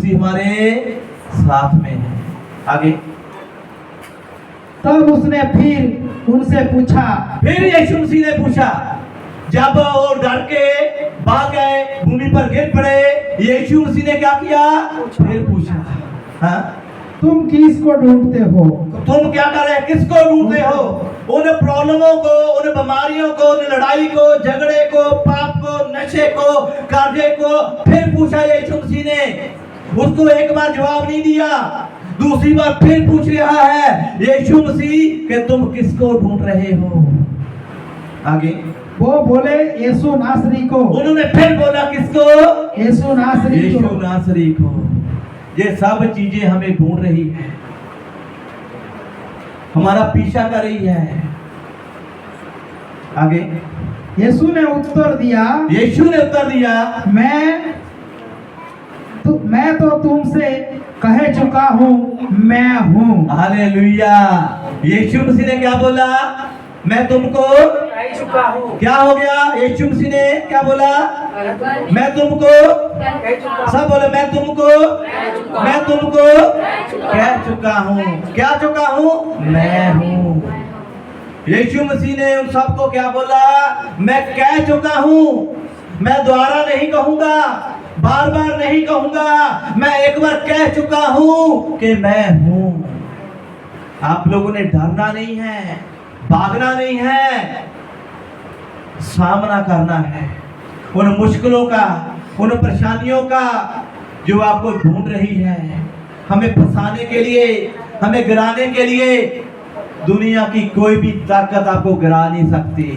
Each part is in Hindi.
मसीह हमारे साथ में है। आगे, तब उसने फिर उनसे पूछा, फिर यीशु मसीह ने पूछा, जब वो डर के भाग गए, भूमि पर गिर पड़े, यीशु मसीह ने क्या किया? फिर पूछा, हाँ, तुम किसको ढूंढते हो? तुम क्या कर रहे, किसको ढूंढते हो? उन प्रॉब्लमों को, उन बीमारियों को, उन लड़ाई को, झगड़े को, पाप को, नशे को, कर्जे को फिर पूछा यीशु मसीह ने। उसको एक बार जवाब नहीं दिया, दूसरी बार फिर पूछ रहा है यीशु मसीह कि तुम किसको ढूंढ रहे हो? आगे, वो बोले, यीशु नासरी को। उन्होंने फिर बोला, किसको? यीशु नासरी यीशु को। नासरी को। ये सब चीजें हमें ढूंढ रही है, हमारा पीछा कर रही है। आगे, यीशु ने उत्तर दिया, यीशु ने उत्तर दिया, मैं तो तुमसे कह चुका हूँ, मैं हूँ। हालेलुया। यीशु मसीह ने क्या बोला? मैं तुमको कह चुका हूँ। क्या हो गया? यीशु मसीह ने क्या बोला? मैं तुमको, सब बोले, मैं तुमको कह चुका हूँ। क्या चुका हूँ? मैं हूँ। यीशु मसीह ने उन सबको क्या बोला? मैं कह चुका हूँ। मैं दोबारा नहीं कहूंगा, बार बार नहीं कहूंगा, मैं एक बार कह चुका हूँ कि मैं हूँ। आप लोगों ने डरना नहीं है, भागना नहीं है, सामना करना है उन मुश्किलों का, उन परेशानियों का जो आपको ढूंढ रही है, हमें फंसाने के लिए, हमें गिराने के लिए। दुनिया की कोई भी ताकत आपको गिरा नहीं सकती।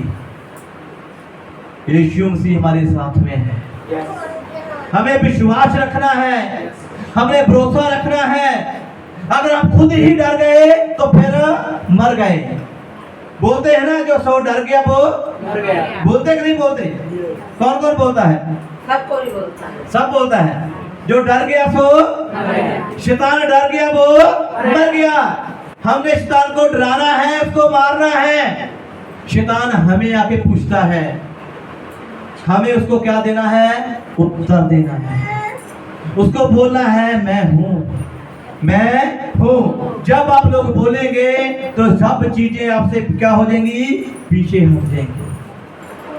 यीशु मसीह हमारे साथ में है। हमें विश्वास रखना है, हमें भरोसा रखना है। अगर हम खुद ही डर गए तो फिर मर गए। बोलते हैं ना, जो सो डर गया वो मर गया। बोलते कि नहीं बोलते? कौन कौन बोलता है? सब कोई बोलता है। सब बोलता है। जो डर गया सो, शैतान डर गया वो मर गया। हमने शैतान को डराना है, उसको मारना है। शैतान हमें आके पूछता है, हमें उसको क्या देना है? उत्तर देना है। उसको बोलना है, मैं हूँ, मैं हूँ। जब आप लोग बोलेंगे तो सब चीजें आपसे क्या हो जाएंगी? पीछे हट जाएंगी।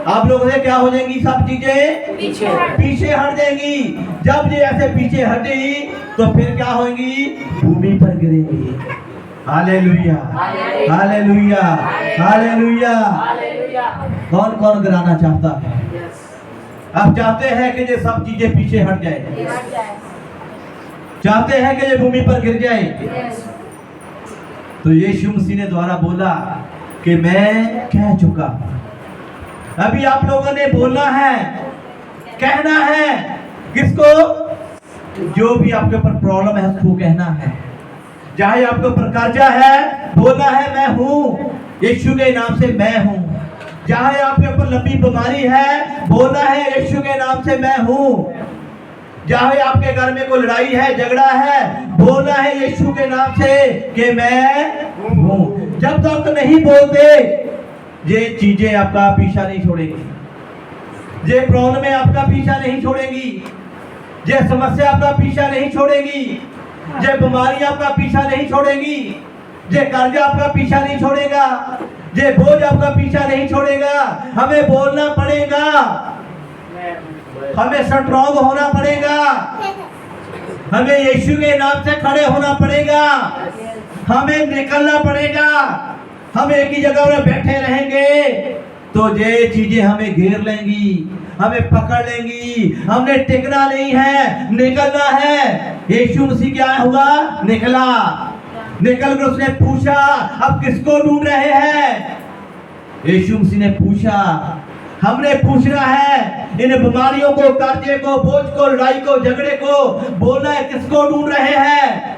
आप लोगों से क्या हो जाएंगी? सब चीजें पीछे हट जाएंगी। जब ये ऐसे पीछे हटेगी तो फिर क्या होगी? भूमि पर गिरेंगी। Hallelujah, hallelujah, hallelujah. कौन कौन गिराना चाहता है? आप चाहते हैं कि ये सब चीजें पीछे हट जाए? चाहते हैं कि ये भूमि पर गिर जाए? तो यीशु मसीह ने द्वारा बोला कि मैं कह चुका हूं। अभी आप लोगों ने बोलना है, कहना है। किसको? जो भी आपके ऊपर प्रॉब्लम है उसको कहना है। चाहे आपके ऊपर कर्जा है, बोलना है मैं हूं, यीशु के नाम से मैं हूं। चाहे आपके ऊपर लंबी बीमारी है, बोलना है यीशु के नाम से मैं हूं। चाहे आपके घर में कोई लड़ाई है, झगड़ा है, बोलना है यीशु के नाम से कि मैं हूं। जब तक नहीं बोलते, ये चीजें आपका पीछा नहीं छोड़ेंगी, ये प्रॉब्लम आपका पीछा नहीं छोड़ेंगी, ये समस्या आपका पीछा नहीं छोड़ेगी, ये बीमारी आपका पीछा नहीं छोड़ेगी, ये कर्जा आपका पीछा नहीं छोड़ेगा, ये बोझ आपका पीछा नहीं छोड़ेगा। हमें बोलना पड़ेगा, हमें स्ट्रॉन्ग होना पड़ेगा, हमें यीशु के नाम से खड़े होना पड़ेगा, हमें निकलना पड़ेगा। हम एक ही जगह में बैठे रहेंगे तो ये चीजें हमें घेर लेंगी, हमें पकड़ लेंगी। हमने टिकना नहीं है, निकलना है। यीशु मसीह क्या हुआ? निकला। निकल कर उसने पूछा, अब किसको ढूंढ रहे हैं? यीशु मसीह ने पूछा। हमने पूछना है, इन बीमारियों को, कर्जे को, बोझ को, लड़ाई को, झगड़े को बोलना है, किसको ढूंढ रहे हैं?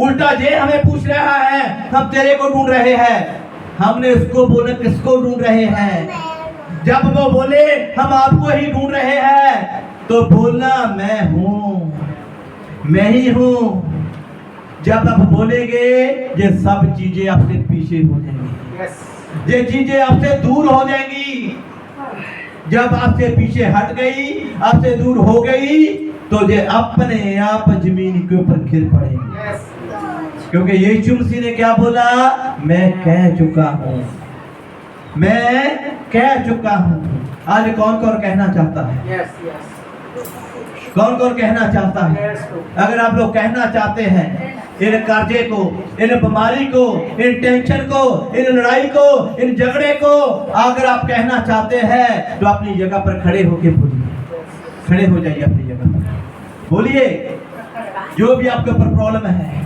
उल्टा ये हमें पूछ रहा है, हम तेरे को ढूंढ रहे हैं। हमने उसको बोला, किसको ढूंढ रहे हैं? जब वो बोले हम आपको ही ढूंढ रहे हैं, तो बोलना मैं हूं, मैं ही हूं। जब आप बोलेंगे, ये सब चीजें आपसे पीछे हो जाएंगी, ये चीजें आपसे दूर हो जाएंगी। जब आपसे पीछे हट गई, आपसे दूर हो गई, तो ये अपने आप जमीन के ऊपर गिर पड़ेंगे, क्योंकि यीशु मसीह ने क्या बोला, मैं कह चुका हूं, मैं कह चुका हूं। आज कौन कौन कहना चाहता है? कौन कौन कहना चाहता है? अगर आप लोग कहना चाहते हैं इन कर्जे को, इन बीमारी को, इन टेंशन को, इन लड़ाई को, इन झगड़े को, अगर आप कहना चाहते हैं तो अपनी जगह पर खड़े होके बोलिए, खड़े हो जाइए अपनी जगह पर, बोलिए। जो भी आपके ऊपर प्रॉब्लम है,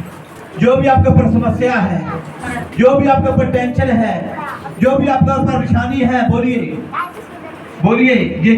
जो भी आपके ऊपर समस्या है, जो भी आपके ऊपर टेंशन है, जो भी आपके ऊपर परेशानी है, बोलिए, बोलिए। ये